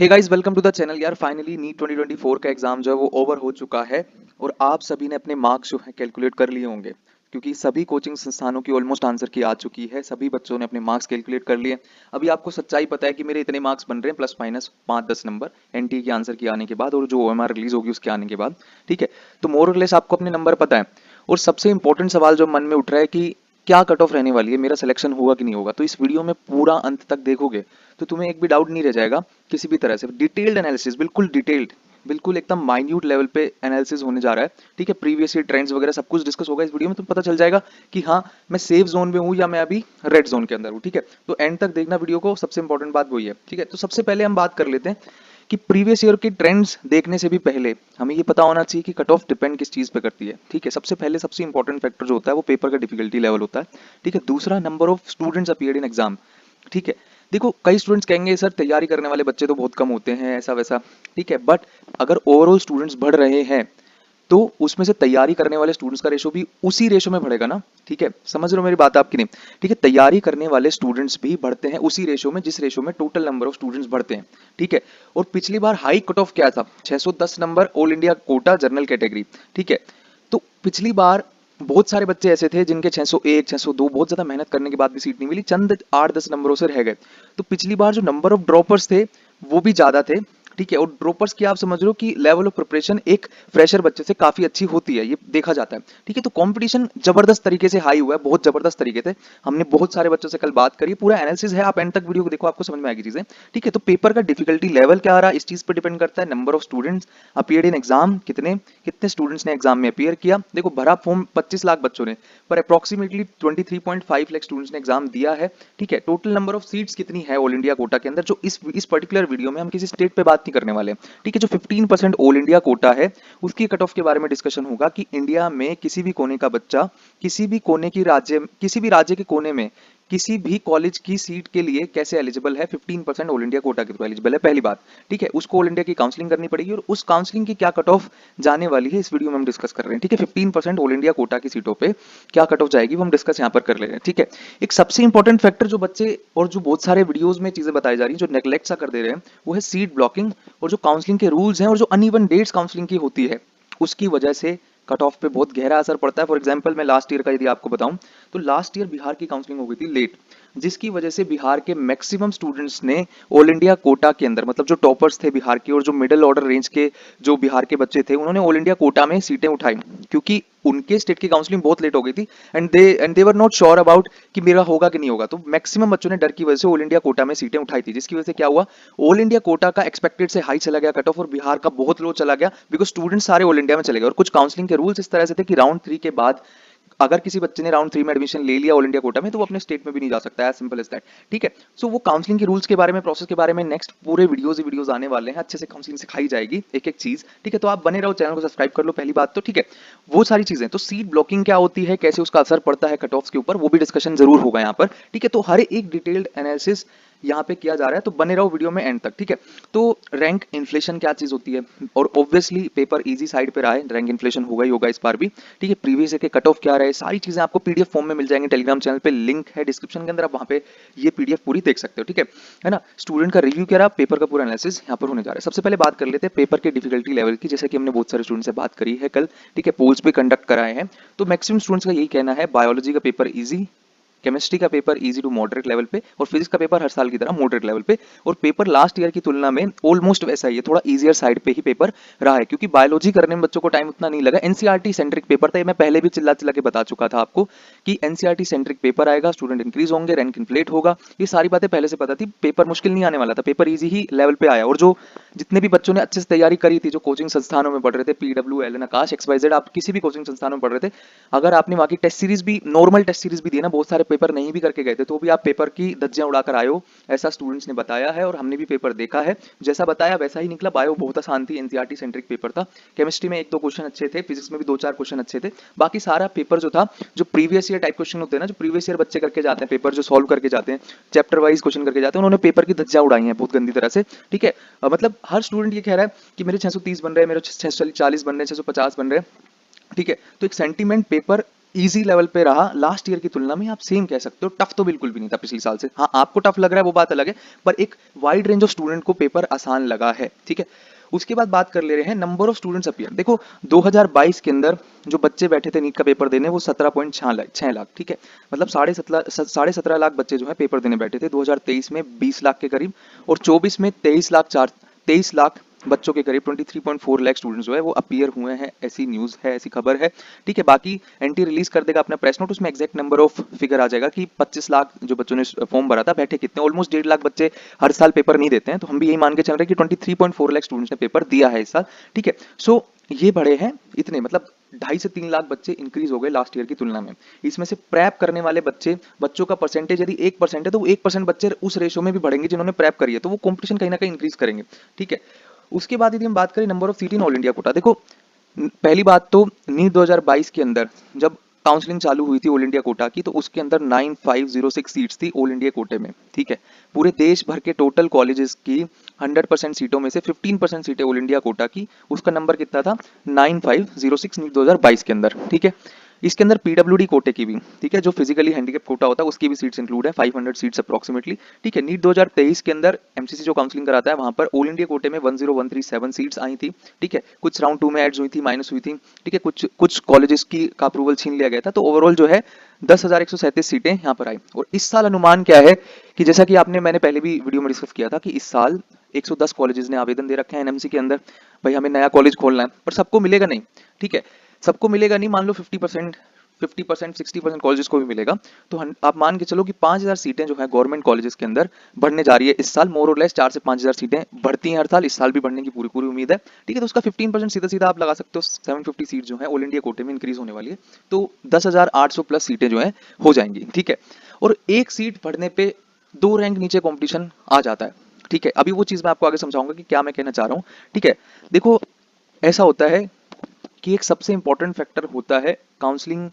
Hey guys, welcome to the channel. यार finally NEET 2024 का exam जो है वो ओवर हो चुका है और आप सभी ने अपने मार्क्स जो है कैलकुलेट कर लिए होंगे, क्योंकि सभी कोचिंग संस्थानों की ऑलमोस्ट आंसर की आ चुकी है। सभी बच्चों ने अपने मार्क्स कैलकुलेट कर लिए। अभी आपको सच्चाई पता है कि मेरे इतने मार्क्स बन रहे हैं, प्लस माइनस 5-10 नंबर एनटीए की आंसर की आने के बाद और जो ओएमआर रिलीज होगी उसके आने के बाद। ठीक है, तो मोर और लेस आपको अपने नंबर पता है। और सबसे इंपॉर्टेंट सवाल जो मन में उठ रहा है कि क्या कट ऑफ रहने वाली है, मेरा सिलेक्शन होगा कि नहीं होगा। तो इस वीडियो में पूरा अंत तक देखोगे तो तुम्हें एक भी डाउट नहीं रह जाएगा किसी भी तरह से। डिटेल्ड एनालिसिस, बिल्कुल डिटेल्ड, बिल्कुल एकदम माइन्यूट लेवल पे एनालिसिस होने जा रहा है। ठीक है, प्रीवियस ईयर ट्रेंड्स वगैरह सब कुछ डिस्कस होगा इस वीडियो में। तो पता चल जाएगा कि हाँ, मैं सेफ जोन में हूँ या मैं अभी रेड जोन के अंदर हूँ। ठीक है, तो एंड तक देखना वीडियो को, सबसे इंपॉर्टेंट बात वही है। ठीक है, तो सबसे पहले हम बात कर लेते हैं कि प्रीवियस ईयर के ट्रेंड्स देखने से भी पहले हमें ये पता होना चाहिए कि कट ऑफ डिपेंड किस चीज पे करती है। ठीक है, सबसे पहले सबसे इंपॉर्टेंट फैक्टर जो होता है वो पेपर का डिफिकल्टी लेवल होता है। ठीक है, दूसरा number of students appeared in exam. ठीक है, देखो कई स्टूडेंट्स कहेंगे सर तैयारी करने वाले बच्चे तो बहुत कम होते हैं, ऐसा वैसा। ठीक है, बट अगर ओवरऑल स्टूडेंट्स बढ़ रहे हैं तो उसमें से तैयारी करने वाले स्टूडेंट्स का रेशो भी उसी रेशो में बढ़ेगा ना। ठीक है, समझ रहे हो मेरी बात आपकी नहीं? ठीक है, तैयारी करने वाले स्टूडेंट्स भी बढ़ते हैं उसी रेशो में जिस रेशो में टोटल नंबर ऑफ स्टूडेंट्स बढ़ते हैं। ठीक है, और पिछली बार हाई कट ऑफ क्या था? 610 number, all India quota, general category. ठीक है, तो पिछली बार बहुत सारे बच्चे ऐसे थे जिनके 601, 602 बहुत ज्यादा मेहनत करने के बाद भी सीट नहीं मिली, चंद 8-10 नंबरों से रह गए। तो पिछली बार जो नंबर ऑफ ड्रॉपर्स थे वो भी ज्यादा थे। ठीक है, और ड्रॉपर्स की आप समझ रहे हो कि लेवल ऑफ प्रिपरेशन एक फ्रेशर बच्चे से काफी अच्छी होती है, ये देखा जाता है। ठीक है, तो कंपटीशन जबरदस्त तरीके से हाई हुआ है, बहुत जबरदस्त तरीके से। हमने बहुत सारे बच्चों से कल बात करी, पूरा एनालिसिस है, आप एंड तक वीडियो को देखो, आपको समझ में आएगी चीजें। ठीक है, तो पेपर का डिफिकल्टी लेवल क्या आ रहा है इस चीज पर डिपेंड करता है। Number of students appeared in exam, कितने कितने स्टूडेंट्स ने एग्जाम में अपीयर किया। देखो भरा फॉर्म 25 लाख बच्चों ने, पर अप्रोक्सीमेटली 23.5 लाख स्टूडेंट्स ने एग्जाम दिया है। ठीक है, टोटल नंबर ऑफ सीट्स कितनी है ऑल इंडिया कोटा के अंदर, जो इस पर्टिकुलर वीडियो में हम किसी स्टेट पे बात नहीं करने वाले। ठीक है, जो 15% ऑल इंडिया कोटा है उसकी कट ऑफ के बारे में डिस्कशन होगा कि इंडिया में किसी भी कोने का बच्चा किसी भी कोने की राज्य, किसी भी राज्य के कोने में किसी भी कॉलेज की सीट के लिए कैसे एलिजिबल है। 15% ऑल इंडिया कोटा के थ्रू एलिजिबल है, पहली बात। ठीक है, उसको ऑल इंडिया की काउंसलिंग करनी पड़ेगी और उस काउंसलिंग की क्या कट ऑफ जाने वाली है इस वीडियो में हम डिस्कस कर रहे हैं। ठीक है, 15% ऑल इंडिया कोटा की सीटों पे क्या कट ऑफ जाएगी वो हम डिस्कस यहाँ पर कर ले रहे हैं। ठीक है, एक सबसे इंपॉर्टेंट फैक्टर जो बच्चे और जो बहुत सारे वीडियोस में चीजें बताई जा रही हैं जो नेग्लेक्ट सा कर दे रहे हैं, वो है सीट ब्लॉकिंग और जो काउंसलिंग के रूल्स हैं और जो अनइवन डेट्स काउंसलिंग की होती है उसकी वजह से कट ऑफ पे बहुत गहरा असर पड़ता है। फॉर एग्जांपल मैं लास्ट ईयर का यदि आपको बताऊं तो लास्ट ईयर बिहार की काउंसलिंग हो गई थी लेट, जिसकी वजह से बिहार के मैक्सिमम स्टूडेंट्स ने ऑल इंडिया कोटा के अंदर, मतलब जो टॉपर्स थे बिहार के और जो मिडिल ऑर्डर रेंज के जो बिहार के बच्चे थे, उन्होंने ऑल इंडिया कोटा में सीटें उठाई क्योंकि उनके स्टेट की काउंसलिंग बहुत लेट हो गई थी and they were not sure about कि मेरा होगा कि नहीं होगा। तो मैक्सिमम बच्चों ने डर की वजह से ऑल इंडिया कोटा में सीटें उठाई थी, जिसकी वजह से क्या हुआ, ऑल इंडिया कोटा का एक्सपेक्टेड से हाई चला गया कट ऑफ और बिहार का बहुत लो चला गया, बिकॉज स्टूडेंट सारे ऑल इंडिया में चले गए। और कुछ काउंसलिंग के रूल्स इस तरह से थे कि राउंड 3 के बाद अगर किसी बच्चे ने राउंड 3 में एडमिशन ले लिया ऑल इंडिया कोटा में तो वो अपने स्टेट में भी नहीं जा सकता है, सिंपल एज दैट। ठीक है, सो वो काउंसलिंग के रूल्स के बारे में, प्रोसेस के बारे में नेक्स्ट पूरे वीडियोस आने वाले हैं, अच्छे से काउंसलिंग सिखाई जाएगी एक एक चीज। ठीक है, तो आप बने रहो, चैनल को सब्सक्राइब कर लो, पहली बात तो। ठीक है, वो सारी चीजें, तो सीट ब्लॉकिंग क्या होती है, कैसे उसका असर पड़ता है कट ऑफ्स के ऊपर, वो भी डिस्कशन जरूर होगा यहाँ पर। ठीक है, तो हर एक डिटेल्ड एनालिसिस यहाँ पे किया जा रहा है, तो बने रहो वीडियो में एंड तक। ठीक है, तो रैंक इन्फ्लेशन क्या चीज होती है, और ऑब्वियसली पेपर इजी साइड पे रहा है, रैंक इन्फ्लेशन होगा ही होगा इस बार भी। ठीक है, प्रीवियस के कट ऑफ क्या रहे, सारी चीजें आपको पीडीएफ फॉर्म में मिल जाएंगे टेलीग्राम चैनल पे, लिंक है डिस्क्रिप्शन के अंदर, आप वहाँ पे ये पीडीएफ पूरी देख सकते हो। ठीक है ना। स्टूडेंट का रिव्यू क्या रहा, पेपर का पूरा एनालिसिस यहाँ पर होने जा रहा है। सबसे पहले बात कर लेते हैं पेपर के डिफिकल्टी लेवल की, जैसे कि हमने बहुत सारे स्टूडेंट से बात करी है कल। ठीक है, पोल्स भी कंडक्ट कराए हैं, तो मैक्सिमम स्टूडेंट्स का यही कहना है बायोलॉजी का पेपर ईजी, केमिस्ट्री का paper easy to moderate level पे, और फिजिक्स का पेपर हर साल की तरह मॉडरेट लेवल पे। और पेपर लास्ट ईयर की तुलना में ऑलमोस्ट वैसा ही है, थोड़ा इजियर साइड पे ही पेपर रहा है, क्योंकि बायोलॉजी करने में बच्चों को टाइम उतना नहीं लगा। एनसीईआरटी सेंट्रिक पेपर था, ये मैं पहले भी चिल्ला चिल्ला के बता चुका था आपको कि एनसीईआरटी सेंट्रिक पेपर आएगा, स्टूडेंट इंक्रीज होंगे, रैंक इन्फ्लेट होगा, ये सारी बातें पहले से पता थी। पेपर मुश्किल नहीं आने वाला था, पेपर इजी ही लेवल पे आया। और जो जितने भी बच्चों ने अच्छे से तैयारी करी थी, जो कोचिंग संस्थानों में पढ़ रहे थे, पीडब्ल्यू, एल एन, आकाश, XYZ, आप किसी भी कोचिंग संस्थानों में पढ़ रहे थे, अगर आपने वहां की टेस्ट सीरीज भी, नॉर्मल टेस्ट सीरीज भी दी ना, बहुत सारे पेपर नहीं भी करके गए थे, तो भी आप पेपर की धज्जियां उड़ाकर आए हो, ऐसा स्टूडेंट्स ने बताया है और हमने भी पेपर देखा है, जैसा बताया वैसा ही निकला। बायो बहुत आसान थी, एनसीईआरटी सेंट्रिक पेपर था, केमिस्ट्री में 1-2 क्वेश्चन अच्छे थे, फिजिक्स में भी 2-4 क्वेश्चन अच्छे थे, बाकी सारा पेपर जो था, जो प्रीवियस ईयर टाइप क्वेश्चन होते हैं ना, जो प्रीवियस ईयर बच्चे करके जाते हैं, पेपर जो सॉल्व करके जाते हैं, चैप्टर वाइज क्वेश्चन करके जाते हैं, उन्होंने पेपर की धज्जियां उड़ाई हैं बहुत गंदी तरह से। ठीक है, मतलब हर स्टूडेंट ये कह रहा है कि मेरे 630 बन रहे हैं, मेरे 640 बन रहे हैं, 650 बन रहे हैं। ठीक है, तो एक सेंटीमेंट पेपर इजी लेवल पे रहा लास्ट ईयर की तुलना में, आप सेम कह सकते हो। टफ तो बिल्कुल भी नहीं था पिछले साल से। हाँ, आपको टफ लग रहा है वो बात अलग है, पर एक वाइड रेंज ऑफ स्टूडेंट को पेपर आसान लगा है, ठीक है। उसके बाद बात कर ले रहे हैं नंबर ऑफ स्टूडेंट्स अपियर। देखो 2022 के अंदर जो बच्चे बैठे थे नीट का पेपर देने वो 17.6 लाख, ठीक है। मतलब 17.5 लाख बच्चे जो है पेपर देने बैठे थे। 2023 में 20 लाख के करीब, और 24 में 23 लाख बच्चों के करीब 23.4 लाख स्टूडेंट्स जो है वो अपीयर हुए हैं, ऐसी न्यूज है, ऐसी खबर है, ठीक है। बाकी एनटी रिलीज कर देगा अपना प्रेस नोट, उसमें एग्जैक्ट नंबर ऑफ फिगर आ जाएगा कि 25 लाख जो बच्चों ने फॉर्म भरा था बैठे कितने। ऑलमोस्ट 1.5 लाख बच्चे हर साल पेपर नहीं देते हैं, तो हम भी यही मान के चल रहे हैं कि 23.4 लाख स्टूडेंट्स ने पेपर दिया है इस साल, ठीक है। सो ये बड़े हैं इतने, मतलब 2.5 से 3 लाख बच्चे इंक्रीज हो गए लास्ट ईयर की तुलना में। इसमें से प्रैप करने वाले बच्चों का परसेंटेज यदि 1% है, तो वो 1% बच्चे उस रेशो में भी बढ़ेंगे जिन्होंने प्रैप करी है, तो वो कॉम्पिटिशन कहीं ना कहीं इंक्रीज करेंगे, ठीक है। उसके बाद यदि हम बात करें number of seat in all India quota, देखो पहली बात तो नीट 2022 के अंदर जब काउंसलिंग चालू हुई थी ऑल इंडिया कोटा की, तो उसके अंदर 9506 सीट्स थी ऑल इंडिया कोटे में, ठीक है। पूरे देश भर के टोटल कॉलेजेस की 100% सीटों में से 15% सीटें ऑल इंडिया कोटा की, उसका नंबर कितना था 9506 नीट 2022 के अंदर, ठीक है। इसके अंदर पीडब्ल्यूडी कोटे की भी, ठीक है, जो फिजिकली हैंडीकैप कोटा होता है उसकी भी सीट्स इंक्लूड है, 500 सीट्स अप्रोक्सीमेटली, ठीक है। नीट 2023 के अंदर एमसीसी जो काउंसलिंग कराता है वहां पर ऑल इंडिया कोटे में 10137 सीट्स आई थी, ठीक है। कुछ राउंड 2 में एड्स हुई थी, माइनस हुई थी, ठीक है। कुछ कॉलेजेस की का अप्रूवल छीन लिया गया था, तो ओवरऑल जो है 10,137 सीटें यहाँ पर आई। और इस साल अनुमान क्या है कि जैसा कि मैंने पहले भी वीडियो में डिस्कस किया था कि इस साल 110 कॉलेजेस ने आवेदन दे रखे हैं एनएमसी के अंदर, भाई हमें नया कॉलेज खोलना है, पर सबको मिलेगा नहीं, ठीक है। सबको मिलेगा नहीं, मान लो 50%, 60% कॉलेजेस को भी मिलेगा, तो आप मान के चलो कि 5,000 सीटें जो है गवर्नमेंट कॉलेजेस के अंदर बढ़ने जा रही है इस साल। मोर और लेस 4 से 5,000 सीटें बढ़ती हैं हर साल, इस साल भी बढ़ने की पूरी पूरी उम्मीद है, ठीक है। तो उसका 15% सीधा सीधा आप लगा सकते हो, 750 सीट जो है ऑल इंडिया कोटे में इंक्रीज होने वाली है, तो 10,800 प्लस सीटें जो है हो जाएंगी, ठीक है। और एक सीट बढ़ने पे 2 रैंक नीचे कॉम्पिटिशन आ जाता है, ठीक है। अभी वो चीज मैं आपको आगे समझाऊंगा कि क्या मैं कहना चाह रहा हूँ, ठीक है। देखो ऐसा होता है कि एक सबसे इंपॉर्टेंट फैक्टर होता है काउंसलिंग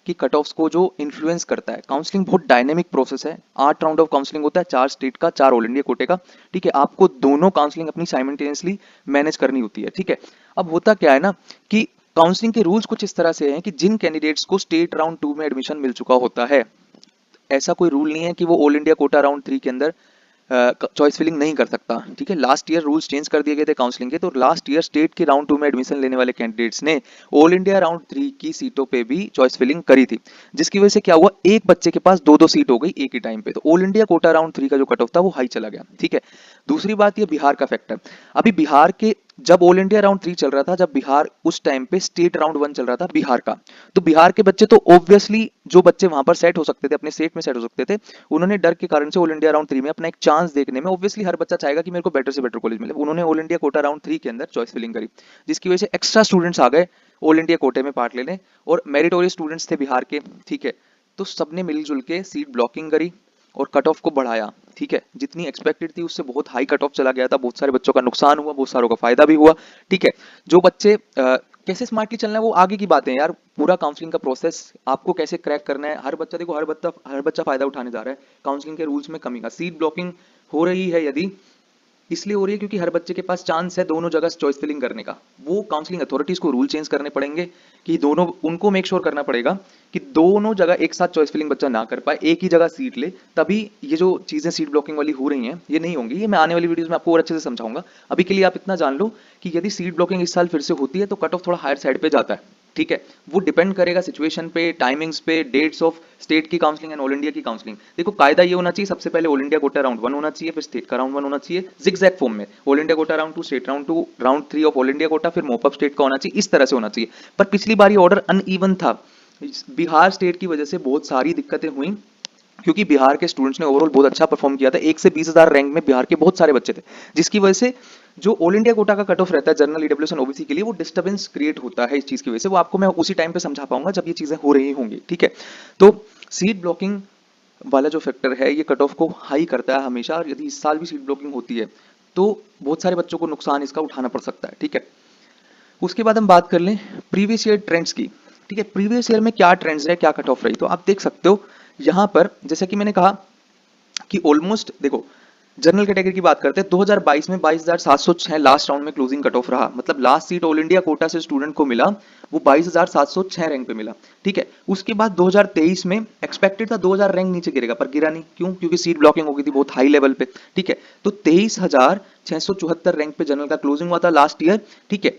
की कट ऑफ्स को जो इन्फ्लुएंस करता है। काउंसलिंग बहुत डायनेमिक प्रोसेस है, 8 राउंड ऑफ काउंसलिंग होता है, 4 स्टेट का, 4 ऑल इंडिया कोटे का, ठीक है। आपको दोनों काउंसलिंग अपनी साइमल्टेनियसली मैनेज करनी होती है, ठीक है। अब होता क्या है ना कि काउंसलिंग के रूल्स कुछ इस तरह से हैं कि जिन कैंडिडेट्स को स्टेट राउंड 2 में एडमिशन मिल चुका होता है, ऐसा कोई रूल नहीं है कि वो ऑल इंडिया कोटा राउंड 3 के अंदर चॉइस फिलिंग नहीं कर सकता, ठीक है। लास्ट ईयर रूल्स चेंज कर दिए गए थे काउंसलिंग के, तो लास्ट ईयर स्टेट के राउंड 2 में एडमिशन लेने वाले कैंडिडेट्स ने ऑल इंडिया राउंड 3 की सीटों पे भी चॉइस फिलिंग करी थी, जिसकी वजह से क्या हुआ, एक बच्चे के पास 2-2 सीट हो गई एक ही टाइम पे, तो ऑल इंडिया कोटा राउंड 3 का जो कट ऑफ था वो हाई चला गया, ठीक है। दूसरी बात ये बिहार का फैक्टर, अभी बिहार के जब ऑल इंडिया राउंड 3 चल रहा था, जब बिहार उस टाइम पे स्टेट राउंड 1 चल रहा था बिहार का, तो बिहार के बच्चे तो ऑब्वियसली जो बच्चे वहां पर सेट हो सकते थे, अपने स्टेट में सेट हो सकते थे, उन्होंने डर के कारण से ऑल इंडिया राउंड 3 में अपना एक चांस देखने में, ऑब्वियसली हर बच्चा चाहेगा कि मेरे को बेटर से बेटर कॉलेज मिले, उन्होंने ऑल इंडिया कोटा राउंड 3 के अंदर चॉइस फिलिंग करी, जिसकी वजह से एक्स्ट्रा स्टूडेंट्स आ गए ऑल इंडिया कोटे में पार्ट लेने, और मेरिटोरियस स्टूडेंट्स थे बिहार के, ठीक है। तो सबने मिलजुल के सीट ब्लॉकिंग करी और कट ऑफ को बढ़ाया, ठीक है। जितनी एक्सपेक्टेड थी उससे बहुत हाई कट ऑफ चला गया था, बहुत सारे बच्चों का नुकसान हुआ, बहुत सारों का फायदा भी हुआ, ठीक है। जो बच्चे कैसे स्मार्टली चलना है वो आगे की बात है यार, पूरा काउंसलिंग का प्रोसेस आपको कैसे क्रैक करना है, हर बच्चा देखो, हर बच्चा फायदा उठाने जा रहा है काउंसलिंग के रूल्स में कमी का। सीट ब्लॉकिंग हो रही है यदि, इसलिए हो रही है क्योंकि हर बच्चे के पास चांस है दोनों जगह चॉइस फिलिंग करने का, वो काउंसलिंग अथॉरिटीज को रूल चेंज करने पड़ेंगे कि दोनों, उनको मेक श्योर करना पड़ेगा कि दोनों जगह एक साथ चॉइस फिलिंग बच्चा ना कर पाए, एक ही जगह सीट ले, तभी ये जो चीजें सीट ब्लॉकिंग वाली हो रही हैं ये नहीं होंगी। ये मैं आने वाली वीडियोस में आपको और अच्छे से समझाऊंगा। अभी के लिए आप इतना जान लो कि यदि सीट ब्लॉकिंग इस साल फिर से होती है तो कट ऑफ थोड़ा हायर साइड पे जाता है, ठीक है। वो डिपेंड करेगा सिचुएशन पे, टाइमिंग्स पे, डेट्स ऑफ स्टेट की काउंसलिंग एंड ऑल इंडिया की काउंसलिंग। देखो कायदा ये होना चाहिए, सबसे पहले ऑल इंडिया कोटा राउंड 1 होना चाहिए, फिर स्टेट का राउंड 1 होना चाहिए, जिगजैग फॉर्म में, all India quota round 2, state round 2, round 3 of all India quota, फिर मोप अप स्टेट का होना चाहिए, इस तरह से होना चाहिए। पर पिछली बार ये ऑर्डर अनइवन था, बिहार स्टेट की वजह से बहुत सारी दिक्कतें हुई, क्योंकि बिहार के स्टूडेंट्स ने ओवरऑल बहुत अच्छा परफॉर्म किया था, 1 से 20,000 रैंक में बिहार के बहुत सारे बच्चे थे, जिसकी वजह से जो ऑल इंडिया कोटा का कट ऑफ रहता है जनरल ईडब्ल्यूएस एंड ओबीसी के लिए, वो डिस्टर्बेंस क्रिएट होता है इस चीज की वजह से। वो आपको मैं उसी टाइम पे समझा पाऊंगा जब ये चीजें हो रही होंगी, ठीक है। तो सीट ब्लॉकिंग वाला जो फैक्टर है ये कट ऑफ को हाई करता है हमेशा, और यदि इस साल भी सीट ब्लॉकिंग होती है तो बहुत सारे बच्चों को नुकसान इसका उठाना पड़ सकता है, ठीक है। उसके बाद हम बात कर लें प्रीवियस ईयर ट्रेंड्स की, ठीक है। प्रीवियस ईयर में क्या ट्रेंड्स रहे, क्या कट ऑफ रही, तो आप देख सकते हो यहाँ पर, जैसे कि मैंने कहा कि ऑलमोस्ट देखो जनरल कैटेगरी की बात करते हैं, 2022 में 22,706 लास्ट राउंड में क्लोजिंग कट ऑफ रहा, मतलब last seat all India quota से स्टूडेंट को मिला वो 22,706 रैंक पे मिला, ठीक है। उसके बाद 2023 में एक्सपेक्टेड था 2000 रैंक नीचे गिरेगा, पर गिरा नहीं, क्यों? क्योंकि सीट ब्लॉकिंग हो गई थी बहुत हाई लेवल पे, ठीक है। तो 23,674 रैंक पे जनरल का क्लोजिंग हुआ था लास्ट ईयर, ठीक है।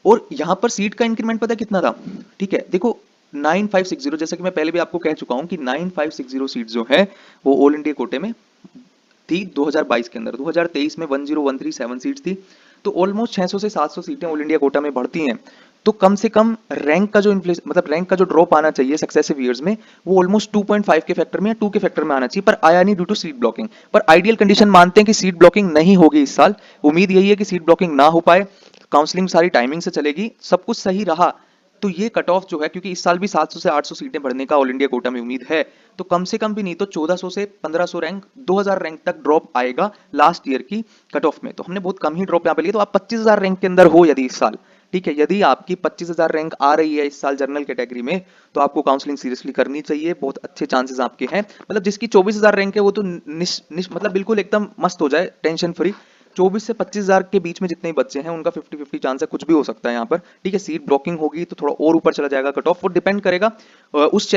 और यहां पर सीट का इंक्रीमेंट पता है कितना था, ठीक है, देखो 9560, जैसे कि मैं पहले भी आपको कह चुका हूं कि 9560 सीट जो है वो ऑल इंडिया कोटे में थी 2022 के अंदर। 2023 में 10137 सीट थी, तो ऑलमोस्ट 600 से 700 सीटें ऑल इंडिया कोटा में बढ़ती हैं। तो कम से कम रैंक का जो इन्फ्लेशन, मतलब रैंक का जो ड्रॉप आना चाहिए सक्सेसिव ईयर्स में, वो ऑलमोस्ट 2.5 के फैक्टर में या 2 के फैक्टर में आना चाहिए, पर आया नहीं ड्यू टू सीट ब्लॉकिंग। पर आइडियल कंडीशन मानते हैं कि सीट ब्लॉकिंग नहीं होगी इस साल, उम्मीद यही है कि सीट ब्लॉकिंग ना हो पाए, काउंसलिंग सारी टाइमिंग से चलेगी, सब कुछ सही रहा तो ये कट ऑफ जो है, क्योंकि इस साल भी 700 से 800 सीटें बढ़ने का ऑल इंडिया कोटा में उम्मीद है, तो कम से कम भी नहीं तो 1400 से 1500 रैंक, 2000 रैंक तक ड्रॉप आएगा लास्ट ईयर की कट ऑफ में। तो हमने बहुत कम ही ड्रॉप यहाँ पे लिया, तो आप 25,000 रैंक के अंदर हो यदि इस साल, ठीक है, यदि आपकी 25,000 रैंक आ रही है इस साल जनरल कैटेगरी में, तो आपको काउंसलिंग सीरियसली करनी चाहिए, बहुत अच्छे चांसेस आपके हैं। मतलब जिसकी 24,000 रैंक है वो तो मतलब बिल्कुल एकदम मस्त हो जाए, टेंशन फ्री। 24 से 25,000 के बीच में जितने बच्चे हैं उनका 50-50 चांस है, कुछ भी हो सकता है यहाँ पर, ठीक है। सीट ब्लॉकिंग होगी तो थोड़ा और ऊपर चला जाएगा कट ऑफ, वो डिपेंड करेगा उस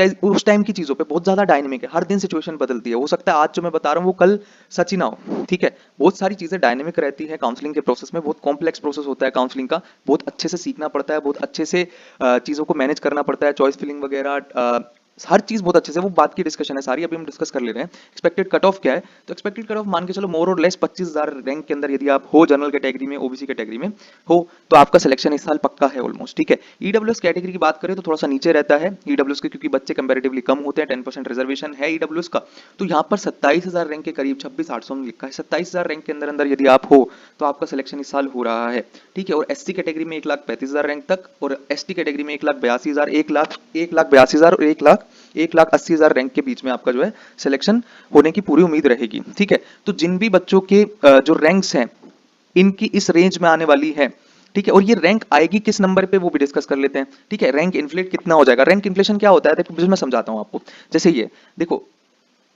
टाइम की चीजों पे, बहुत ज्यादा डायनेमिक है, हर दिन सिचुएशन बदलती है, हो सकता है आज जो मैं बता रहा हूँ वो कल सच ही ना हो, ठीक है। बहुत सारी चीजें डायनेमिक रहती है काउंसलिंग के प्रोसेस में, बहुत कॉम्प्लेक्स प्रोसेस होता है काउंसलिंग का, बहुत अच्छे से सीखना पड़ता है, बहुत अच्छे से चीजों को मैनेज करना पड़ता है, चॉइस फिलिंग वगैरह, हर चीज बहुत अच्छे से, वो बात की डिस्कशन है सारी, अभी हम डिस्कस कर ले रहे हैं। एक्सपेक्टेड कट ऑफ क्या है, तो एक्सपेक्टेड कट ऑफ मान के चलो मोर और लेस 25,000 रैंक के अंदर यदि आप हो जनरल कैटेगरी में, ओबीसी कैटेगरी में हो, तो आपका सिलेक्शन इस साल पक्का है ऑलमोस्ट, ठीक है। ईडब्ल्यूएस कैटेगरी की बात करें तो थोड़ा सा नीचे रहता है ईडब्ल्यूएस के, क्योंकि बच्चे कंपैरेटिवली कम होते हैं, 10% रिजर्वेशन है ईडब्ल्यूएस का। तो यहाँ पर 27,000 रैंक के करीब 26,800 में लिखा है, 27,000 रैंक के अंदर अंदर यदि आप हो तो आपका सिलेक्शन इस साल हो रहा है, ठीक है। और एससी कैटेगरी में 1,35,000 रैंक तक, और एसटी कैटेगरी में 1,82,000, 1,82,000 और 1,80,000 रैंक के बीच में आपका जो है सिलेक्शन होने की पूरी उम्मीद रहेगी, ठीक है। तो जिन भी बच्चों के जो रैंक्स हैं इनकी इस रेंज में आने वाली है, ठीक है। और ये रैंक आएगी किस नंबर पे वो भी डिस्कस कर लेते हैं, ठीक है। रैंक इन्फ्लेट कितना हो जाएगा, रैंक इन्फ्लेशन क्या होता है, देखो मैं समझाता हूं आपको। जैसे ये देखो,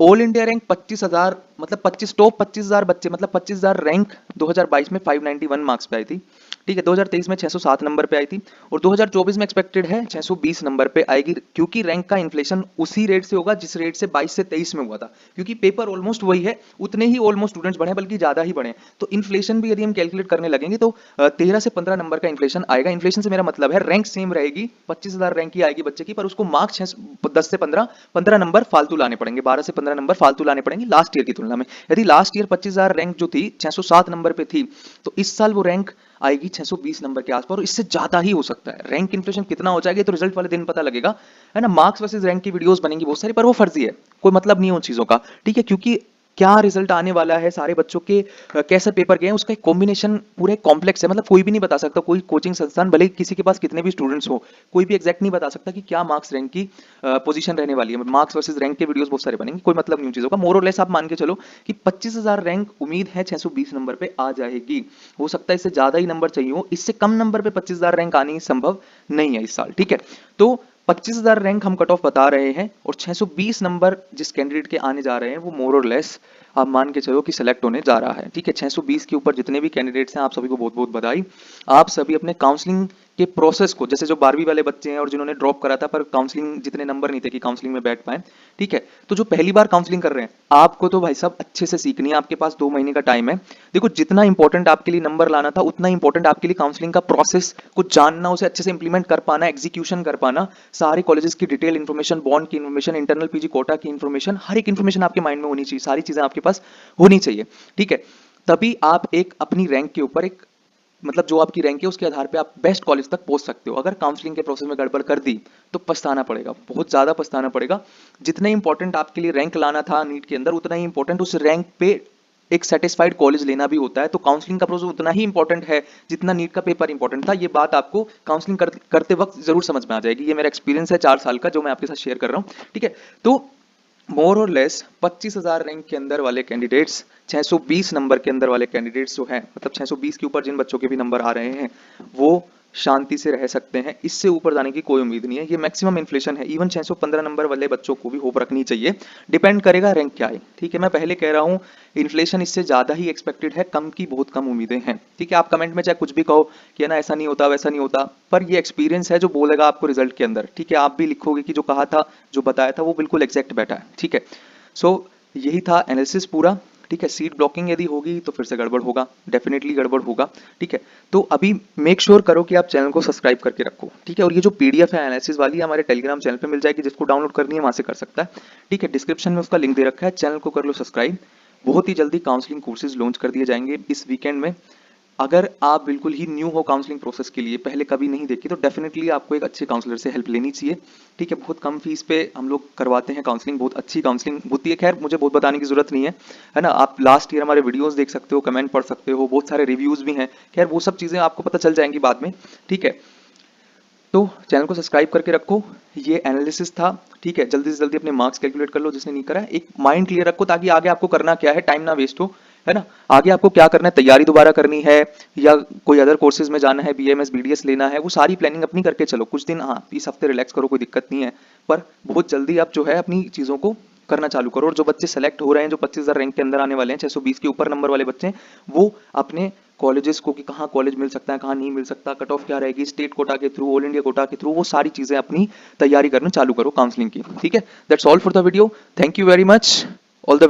ऑल इंडिया रैंक 25,000, मतलब 25 टॉप 25,000 बच्चे, मतलब 25,000 रैंक 2022 में 591 मार्क्स पे आई थी, ठीक है। 2023 में 607 नंबर पे आई थी, और 2024 में एक्सपेक्टेड है 620 नंबर पे आएगी, क्योंकि रैंक का इन्फ्लेशन उसी रेट से होगा जिस रेट से 22 से 23 में हुआ था, क्योंकि पेपर ऑलमोस्ट वही है, उतने ही ऑलमोस्ट स्टूडेंट्स बढ़े, बल्कि ज्यादा ही बढ़े। तो इन्फ्लेशन भी यदि हम कैलकुलेट करने लगेंगे तो 13 से 15 नंबर का इन्फ्लेशन आएगा। इन्फ्लेशन से मेरा मतलब है रैंक सेम रहेगी, 25,000 रैंक की आएगी बच्चे की, पर उसको मार्क्स 10 से 15 नंबर फालतू लाने पड़ेंगे, 12 से 15 नंबर फालतू लाने पड़ेंगे लास्ट ईयर की तुलना में। यदि लास्ट ईयर 25,000 रैंक जो थी 607 नंबर पे थी, तो इस साल वो रैंक आएगी 620 नंबर के आसपास, और इससे ज्यादा ही हो सकता है। रैंक इन्फ्लेशन कितना हो जाएगा तो रिजल्ट वाले दिन पता लगेगा, है ना। मार्क्स वर्सेस रैंक की वीडियोस बनेंगी बहुत सारी, पर वो फर्जी है, कोई मतलब नहीं है उन चीजों का, ठीक है। क्योंकि क्या रिजल्ट आने वाला है, सारे बच्चों के कैसे पेपर गए हैं, उसका एक कॉम्बिनेशन पूरे कॉम्प्लेक्स है, मतलब कोई भी नहीं बता सकता, कोई कोचिंग संस्थान भले किसी के पास कितने भी स्टूडेंट्स हो, कोई भी एग्जैक्ट नहीं बता सकता कि क्या मार्क्स रैंक की पोजीशन रहने वाली है। मार्क्स वर्सेस रैंक के वीडियोस बहुत सारे बनेंगे, कोई मतलब नहीं उन चीजों का। मोर और लेस आप मान के चलो कि 25,000 रैंक उम्मीद है 620 नंबर पे आ जाएगी, हो सकता है इससे ज्यादा ही नंबर चाहिए हो, इससे कम नंबर पे 25,000 रैंक आनी संभव नहीं है इस साल, ठीक है। तो 25,000 रैंक हम कट ऑफ बता रहे हैं, और 620 नंबर जिस कैंडिडेट के आने जा रहे हैं वो मोर और लेस आप मान के चलो कि सिलेक्ट होने जा रहा है, ठीक है। 620 के ऊपर जितने भी कैंडिडेट्स हैं आप सभी को बहुत बहुत बधाई। आप सभी अपने काउंसलिंग के प्रोसेस को, जैसे जो 12वीं वाले बच्चे हैं और जिन्होंने ड्रॉप करा था पर काउंसलिंग जितने नंबर नहीं थे कि काउंसलिंग में बैठ पाए, ठीक है, तो जो पहली बार काउंसलिंग कर रहे हैं आपको तो भाई साहब अच्छे से सीखनी है, आपके पास 2 महीने का टाइम है। देखो जितना इंपॉर्टेंट आपके लिए नंबर लाना था उतना इंपॉर्टेंट आपके लिए काउंसलिंग का प्रोसेस को जानना, उसे अच्छे से इंप्लीमेंट कर पाना, एग्जीक्यूशन कर पाना, सारे कॉलेजेस की डिटेल इन्फॉर्मेशन, बॉन्ड की इन्फॉर्मेशन, इंटरनल पीजी कोटा की इन्फॉर्मेशन, हर एक इन्फॉर्मेशन आपके माइंड में होनी चाहिए, सारी चीजें आपके पास होनी चाहिए, ठीक है। तभी आप एक अपनी रैंक के ऊपर एक, मतलब जो आपकी रैंक है उसके आधार पे आप बेस्ट कॉलेज तक पहुंच सकते हो। अगर काउंसलिंग के प्रोसेस में गड़बड़ कर दी तो पछताना पड़ेगा, बहुत ज्यादा पछताना पड़ेगा। जितने इंपॉर्टेंट आपके लिए रैंक लाना था नीट के अंदर, उतना ही इंपॉर्टेंट उस रैंक पे एक सेटिस्फाइड कॉलेज लेना भी होता है। तो काउंसलिंग का प्रोसेस उतना ही इंपॉर्टेंट है जितना नीट का पेपर इंपॉर्टेंट था। ये बात आपको काउंसलिंग करते वक्त जरूर समझ में आ जाएगी, ये मेरा एक्सपीरियंस है 4 साल का जो मैं आपके साथ शेयर कर रहा हूँ, ठीक है। तो मोर और लेस 25,000 रैंक के अंदर वाले कैंडिडेट्स, 620 नंबर के अंदर वाले कैंडिडेट्स जो हैं, मतलब 620 के ऊपर जिन बच्चों के भी नंबर आ रहे हैं, वो शांति से रह सकते हैं, इससे ऊपर जाने की कोई उम्मीद नहीं है। ये मैक्सिमम इन्फ्लेशन है। इवन 615 नंबर वाले बच्चों को भी होप रखनी चाहिए। डिपेंड करेगा रैंक क्या है, ठीक है। मैं पहले कह रहा हूँ इन्फ्लेशन इससे ज़्यादा ही एक्सपेक्टेड है, कम की बहुत कम उम्मीदें हैं, ठीक है। आप कमेंट में चाहे कुछ भी कहो कि है ना ऐसा नहीं होता वैसा नहीं होता, पर ये एक्सपीरियंस है जो बोलेगा आपको रिजल्ट के अंदर, ठीक है। आप भी लिखोगे कि जो कहा था, जो बताया था वो बिल्कुल एग्जैक्ट बैठा है, ठीक है। सो यही था एनालिसिस पूरा, ठीक है। सीट ब्लॉकिंग यदि होगी तो फिर से गड़बड़ होगा, डेफिनेटली गड़बड़ होगा, ठीक है। तो अभी मेक श्योर करो कि आप चैनल को सब्सक्राइब करके रखो, ठीक है। और ये जो पीडीएफ है एनालिसिस वाली हमारे टेलीग्राम चैनल पे मिल जाएगी, जिसको डाउनलोड करनी है वहां से कर सकता है, ठीक है। डिस्क्रिप्शन में उसका लिंक दे रखा है, चैनल को कर लो सब्सक्राइब। बहुत ही जल्दी काउंसलिंग कोर्सेज लॉन्च कर दिए जाएंगे इस वीकेंड में। अगर आप बिल्कुल ही न्यू हो काउंसलिंग प्रोसेस के लिए, पहले कभी नहीं देखी, तो डेफिनेटली आपको एक अच्छे काउंसलर से हेल्प लेनी चाहिए, ठीक है। बहुत कम फीस पे हम लोग करवाते हैं काउंसलिंग, बहुत अच्छी काउंसलिंग होती है। खैर मुझे बहुत बताने की जरूरत नहीं है ना। आप लास्ट ईयर हमारे वीडियोस देख सकते हो, कमेंट पढ़ सकते हो, बहुत सारे रिव्यूज भी हैं। खैर वो सब चीजें आपको पता चल जाएंगी बाद में, ठीक है। तो चैनल को सब्सक्राइब करके रखो। ये एनालिसिस था, ठीक है। जल्दी से जल्दी अपने मार्क्स कैलकुलेट कर लो जिसने नहीं करा है। एक माइंड क्लियर रखो ताकि आगे आपको करना क्या है, टाइम ना वेस्ट हो, है ना। आगे आपको क्या करना है, तैयारी दोबारा करनी है या कोई अदर कोर्सेज में जाना है, बीएमएस बीडीएस लेना है, वो सारी प्लानिंग अपनी करके चलो। कुछ दिन हाँ इस हफ्ते रिलैक्स करो, कोई दिक्कत नहीं है, पर बहुत जल्दी आप जो है अपनी चीजों को करना चालू करो। और जो बच्चे सेलेक्ट हो रहे हैं, जो 25,000 रैंक के अंदर आने वाले हैं, 620 के ऊपर नंबर वाले बच्चे हैं, वो अपने कॉलेजेस को कि कहाँ कॉलेज मिल सकता है, कहाँ नहीं मिल सकता, कट ऑफ क्या रहेगी, स्टेट कोटा के थ्रू, ऑल इंडिया कोटा के थ्रू, वो सारी चीजें अपनी तैयारी करना चालू करो काउंसलिंग की, ठीक है। That's all for the video. Thank you very much. All the